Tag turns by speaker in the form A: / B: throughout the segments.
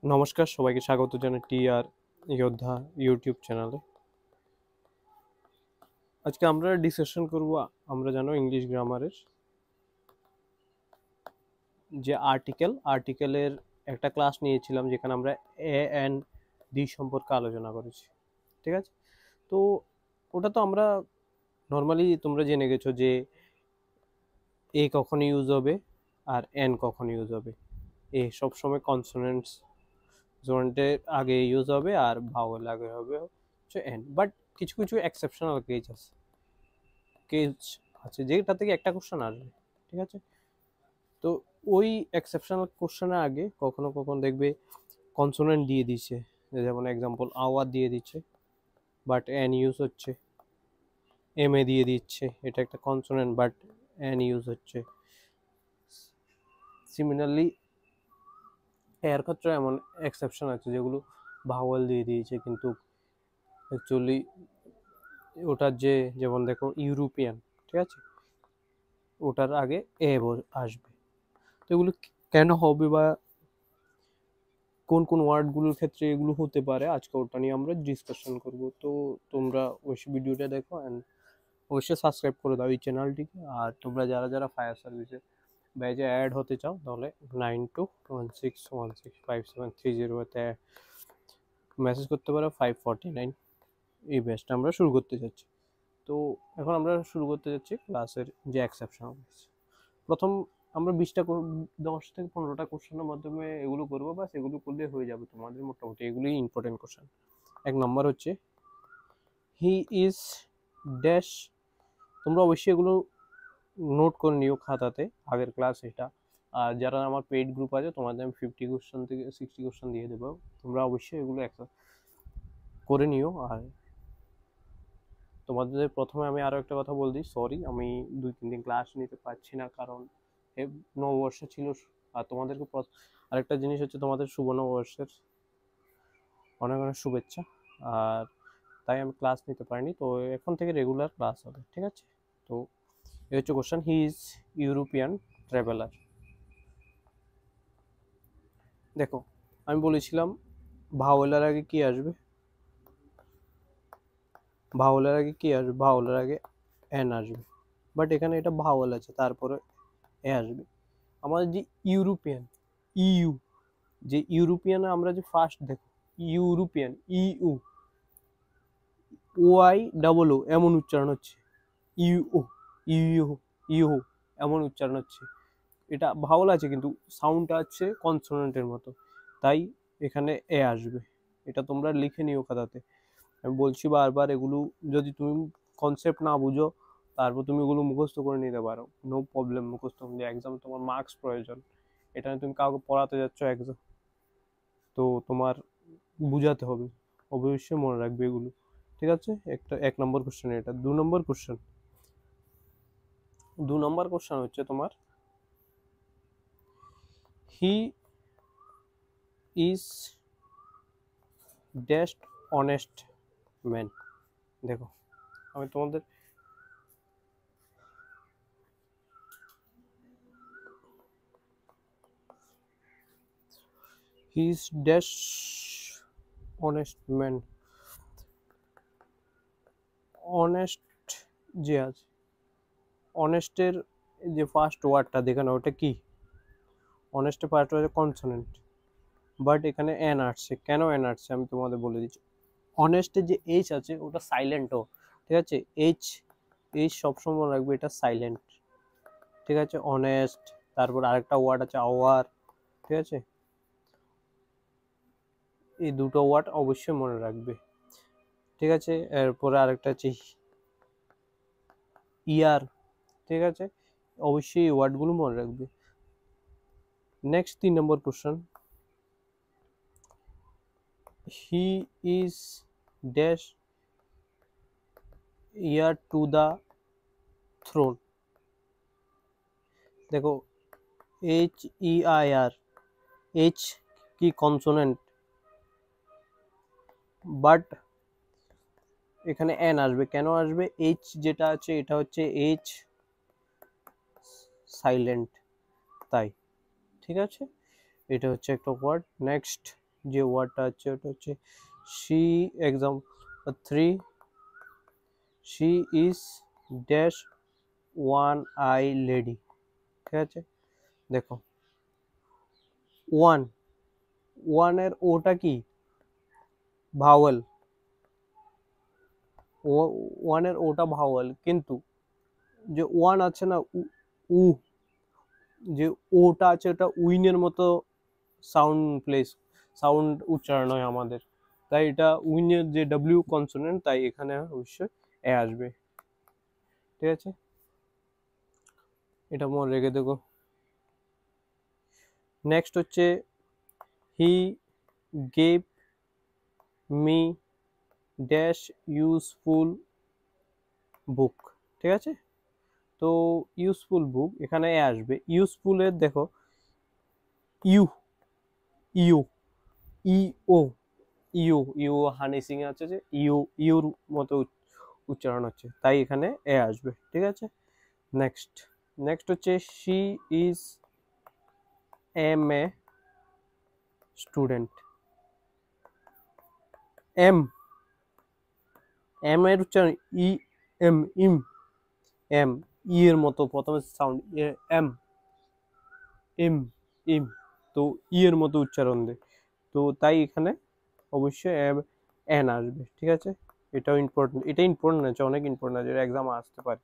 A: নমস্কার, সবাইকে স্বাগত জানাই টিআর যোদ্ধা ইউটিউব চ্যানেলে। আজকে আমরা ডিসকাশন করব, আমরা জানো ইংলিশ গ্রামারের যে আর্টিকেলের একটা ক্লাস নিয়েছিলাম, যেখানে আমরা এ অ্যান্ড দি সম্পর্কে আলোচনা করেছি। ঠিক আছে, তো ওটা তো আমরা নর্মালি তোমরা জেনে গেছো যে এ কখন ইউজ হবে আর এন কখন ইউজ হবে। এ সবসময় কনসোনেন্টস জোনটের আগে ইউজ হবে আর ভাওয়েল আগে হবে হচ্ছে এন, বাট কিছু কিছু এক্সেপশনাল কেস আছে যেটা থেকে একটা কোশ্চেন আসবে। ঠিক আছে, তো ওই এক্সেপশনাল কোশ্চেনের আগে কখনো কখনো দেখবে কনসোনেন্ট দিয়ে দিচ্ছে, যেমন এক্সাম্পল আওয়ার দিয়ে দিচ্ছে বাট এন ইউজ হচ্ছে, এম এ দিয়ে দিচ্ছে, এটা একটা কনসোনেন্ট বাট এন ইউজ হচ্ছে। সিমিলারলি এর ক্ষেত্রে এমন এক্সেপশন আছে যেগুলো ভাওয়েল দিয়ে দিয়েছে, কিন্তু অ্যাকচুয়ালি ওটার যেমন দেখো ইউরোপিয়ান, ঠিক আছে, ওটার আগে এ আসবে। তো এগুলো কেন হবে বা কোন কোন ওয়ার্ডগুলোর ক্ষেত্রে এগুলো হতে পারে, আজকে ওটা নিয়ে আমরা ডিসকাশন করব। তো তোমরা অবশ্যই ভিডিওটা দেখো অ্যান্ড অবশ্যই সাবস্ক্রাইব করে দাও এই চ্যানেলটিকে। আর তোমরা যারা যারা ফায়ার সার্ভিসে ব্যাচে অ্যাড হতে চাও তাহলে 9216165730-তে মেসেজ করতে পারো। 549 এই ব্যাচটা আমরা শুরু করতে যাচ্ছি। তো এখন আমরা শুরু করতে যাচ্ছি ক্লাসের যে এক্সেপশন। প্রথম আমরা 10 থেকে 15টা কোশ্চেনের মাধ্যমে এগুলো করবো, বাস এগুলো করলে হয়ে যাবে তোমাদের, মোটামুটি এগুলোই ইম্পর্টেন্ট কোশ্চেন। এক নম্বর হচ্ছে হি ইজ ড্যাশ। তোমরা অবশ্যই এগুলো নোট করে নিও খাতাতে, আগের ক্লাস এটা। আর যারা আমার পেইড গ্রুপ আছে তোমাদের আমি 50 কোশ্চেন থেকে 60 কোশ্চেন দিয়ে দেবো, তোমরা অবশ্যই এগুলো করে নিও। আর তোমাদের প্রথমে আমি আরও একটা কথা বল দিই, সরি আমি 2-3 দিন ক্লাস নিতে পারছি না, কারণ নববর্ষ ছিল। আর তোমাদেরকে আরেকটা জিনিস হচ্ছে, তোমাদের শুভ নববর্ষের অনেক অনেক শুভেচ্ছা। আর তাই আমি ক্লাস নিতে পারিনি, তো এখন থেকে রেগুলার ক্লাস হবে। ঠিক আছে, তো এই হচ্ছে question, he is European traveller. দেখো আমি বলেছিলাম ভাওয়েলের আগে কি আসবে, ভাওয়েলের আগে কি আসবে, ভাওয়েলের আগে এন আসবে, বাট এখানে এটা ভাওয়েল আছে তারপরে এ আসবে। আমাদের যে ইউরোপিয়ান ইউ, যে ইউরোপিয়ান আমরা যে ফার্স্ট দেখো European U, O I double O এমন উচ্চারণ হচ্ছে, ইউ ইউ ইউ এমন উচ্চারণ হচ্ছে। এটা ভাওয়াল আছে কিন্তু সাউন্ডটা আছে কনসোনেন্টের মতো, তাই এখানে এ আসবে। এটা তোমরা লিখে নিও খাতাতে। আমি বলছি বারবার, এগুলো যদি তুমি কনসেপ্ট না বুঝো তারপর তুমি এগুলো মুখস্থ করে নিতে পারো, নো প্রবলেম। মুখস্থ করলে এক্সাম তোমার মার্কস প্রয়োজন, এটা তুমি কাউকে পড়াতে যাচ্ছ এক্সাম, তো তোমার বুঝাতে হবে, অবশ্যই মনে রাখবে এগুলো। ঠিক আছে, একটা 1 নম্বর কোশ্চেন এটা। 2 নম্বর কোশ্চেন হচ্ছে তোমার হি ইজ ড্যাশ অনেস্ট ম্যান। দেখো আমি তোমাদের হি is dash honest man, honest যে আছে, অনেস্টের যে ফার্স্ট ওয়ার্ডটা দেখে না, ওটা কি? অনেস্টের ফার্স্ট ওয়ার্ড কনসোনেন্ট, বাট এখানে এন আসছে। কেন এন আসছে আমি তোমাদের বলে দিচ্ছি। অনেস্টের যে এইচ আছে ওটা সাইলেন্টও, ঠিক আছে। এইচ এইচ সবসময় রাখবে, এটা সাইলেন্ট। ঠিক আছে, অনেস্ট। তারপর আরেকটা ওয়ার্ড আছে আওয়ার, ঠিক আছে। এই দুটো ওয়ার্ড অবশ্যই মনে রাখবে। ঠিক আছে, এরপরে আরেকটা আছে ইয়ার, ঠিক আছে, অবশ্যই এই ওয়ার্ডগুলো মনে রাখবে। Next 3 number question, he is dash heir to the throne. দেখো H E I R, H কি কনসোনেন্ট, বাট এখানে এন আসবে। কেন আসবে? এইচ যেটা আছে এটা হচ্ছে এইচ সাইলেন্ট, তাই। ঠিক আছে, এটা হচ্ছে একটা ওয়ার্ড। নেক্সট যে ওয়ার্ডটা আছে ওটা হচ্ছে she, example 3, she is dash one I lady. ঠিক আছে, দেখো ওয়ান, ওয়ানের ওটা কি ভাওয়েল, ওয়ানের ওটা ভাওয়েল, কিন্তু যে ওয়ান আছে না উ, যে ওটা আছে ওটা উইনের মতো সাউন্ড উচ্চারণ হয় আমাদের, তাই এটা উইনের যে ডাব্লিউ কনসোনেন্ট, তাই এখানে অবশ্যই এ আসবে। ঠিক আছে, এটা মনে রেখে দেখো। নেক্সট হচ্ছে he gave me dash useful book. ঠিক আছে, তো ইউজফুল বুক এখানে এ আসবে। ইউজফুলের দেখো ইউ, ইউ, ইও, ইউ হানি সিং আছে যে ইউর মতো উচ্চারণ হচ্ছে, তাই এখানে এ আসবে। ঠিক আছে, নেক্সট নেক্সট হচ্ছে she is M A student. M, M এর উচ্চারণ ই এম, ইম, এম, ই এর মতো প্রথমে সাউন্ড এম, ইম, ইম, তো ই এর মতো উচ্চারণ দেয়, তো তাই এখানে অবশ্যই এন আসবে। ঠিক আছে, এটাও ইম্পর্টেন্ট, এটা ইম্পর্টেন্ট আছে, অনেক ইম্পর্টেন্ট আছে, এক্সাম আসতে পারে।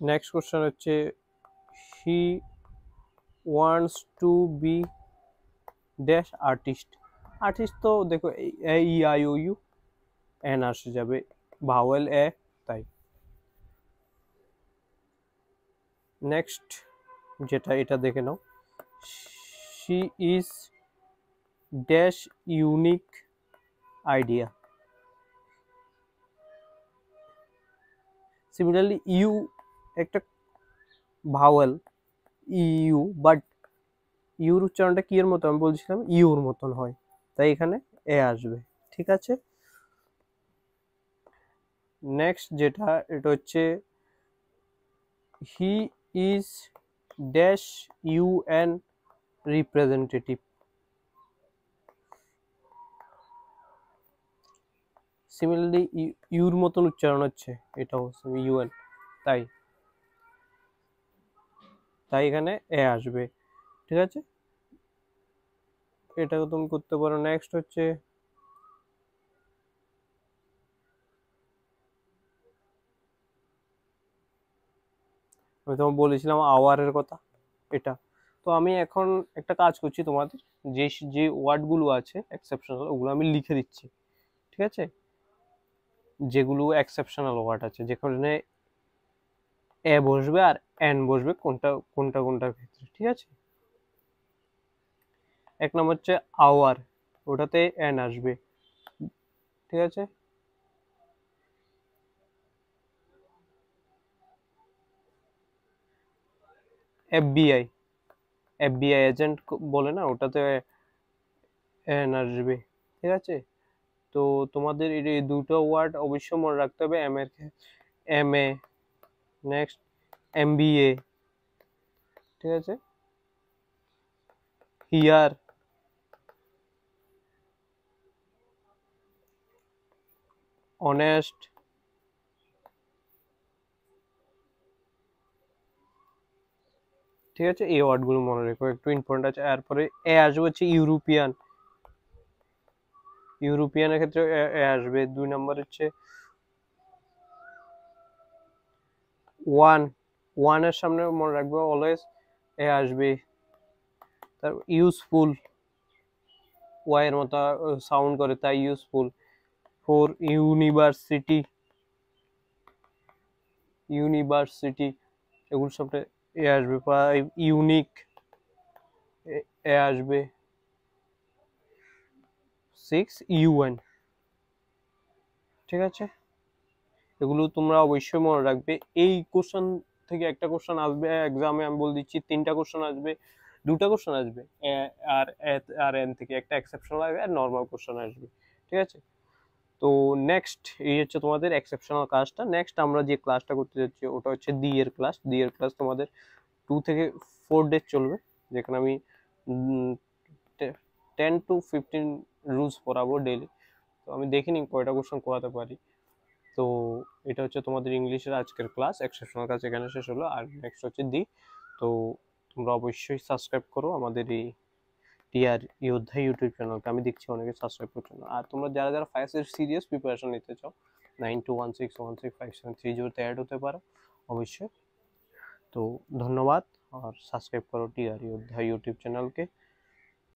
A: নেক্সট কোশ্চেন হচ্ছে he wants to be dash artist. Artist তো দেখো A E I O U an আসে যাবে, ভাওয়েল এ, তাই। নেক্সট যেটা এটা দেখে নাও, she is dash unique idea. Similarly U একটা ভাওয়েল ইউ, বাট ইউর উচ্চারণটা কি এর মতো আমি বলছিলাম ইউর মতন হয়, তাই এখানে এ আসবে। ঠিক আছে, নেক্সট যেটা এটা হচ্ছে হি is dash UN representative. Similarly your মতন উচ্চারণ হচ্ছে, এটাও ইউএন, তাই তাই এখানে এ আসবে। ঠিক আছে, এটাকে তুমি করতে পারো। নেক্সট হচ্ছে আমি তোমাকে বলেছিলাম আওয়ারের কথা, এটা তো আমি এখন একটা কাজ করছি, তোমাদের যে যে ওয়ার্ডগুলো আছে এক্সেপশনাল ওগুলো আমি লিখে দিচ্ছি। ঠিক আছে, যেগুলো এক্সেপশনাল ওয়ার্ড আছে যেখানে এ বসবে আর এন বসবে, কোনটা কোনটা কোনটার ক্ষেত্রে। ঠিক আছে, এক নম্বর হচ্ছে আওয়ার, ওটাতে এন আসবে। ঠিক আছে, এফবিআই, এফবিআই এজেন্ট বলে না, ওটাতে এন আসবে। ঠিক আছে, তো তোমাদের এই দুটো ওয়ার্ড অবশ্যই মনে রাখতে হবে। এম এর এম এ, নেক্সট এমবিএ। ঠিক আছে, হিয়ার, অনেস্ট, ঠিক আছে, এই ওয়ার্ডগুলো মনে রেখো, একটু ইম্পর্টেন্ট আছে। এরপরে এ আসবে হচ্ছে ইউরোপিয়ান, ইউরোপিয়ানের ক্ষেত্রে এ আসবে। দুই নম্বর হচ্ছে ওয়ান, ওয়ানের সামনে মনে রাখবো অলওয়েজ এ আসবে। তার ইউজফুল, ওয়াই এর মতো সাউন্ড করে তাই ইউজফুল। ফোর ইউনিভার্সিটি, ইউনিভার্সিটি, এগুলোর সামনে এ আসবে। ফাইভ ইউনিক, এ আসবে। Six UN. ঠিক আছে, এগুলো তোমরা অবশ্যই মনে রাখবে। এই কোশ্চেন থেকে একটা কোশ্চেন আসবে এক্সামে, আমি বলে দিচ্ছি তিনটা কোশ্চেন আসবে, দুটা কোশ্চেন আসবে আর আর এন থেকে একটা এক্সেপশনাল আসবে আর নর্মাল কোশ্চেন আসবে। ঠিক আছে, তো নেক্সট এই হচ্ছে তোমাদের এক্সেপশনাল ক্লাসটা। নেক্সট আমরা যে ক্লাসটা করতে যাচ্ছি ওটা হচ্ছে ডি এর ক্লাস। ডি এর ক্লাস তোমাদের 2 থেকে 4 ডেজ চলবে। যেখানে আমি 10 to 15 রুলস পড়াবো ডেলি। তো আমি দেখিনি কয়টা কোশ্চেন করাতে পারি। তো এটা হচ্ছে তোমাদের ইংলিশের আজকের ক্লাস, এক্সেপশনাল ক্লাস এখানে শেষ হলো। আর নেক্সট হচ্ছে দি। তো তোমরা অবশ্যই সাবস্ক্রাইব করো আমাদের এই টিআর যোদ্ধা ইউটিউব চ্যানেলকে। আমি দেখছি অনেকে সাবস্ক্রাইব করছো না। আর তোমরা যারা যারা 5 এর সিরিয়াস প্রিপারেশন নিতে চাও 9216165730 অ্যাড হতে পারো অবশ্যই। তো ধন্যবাদ। আর সাবস্ক্রাইব করো টিআর যোদ্ধা ইউটিউব চ্যানেলকে।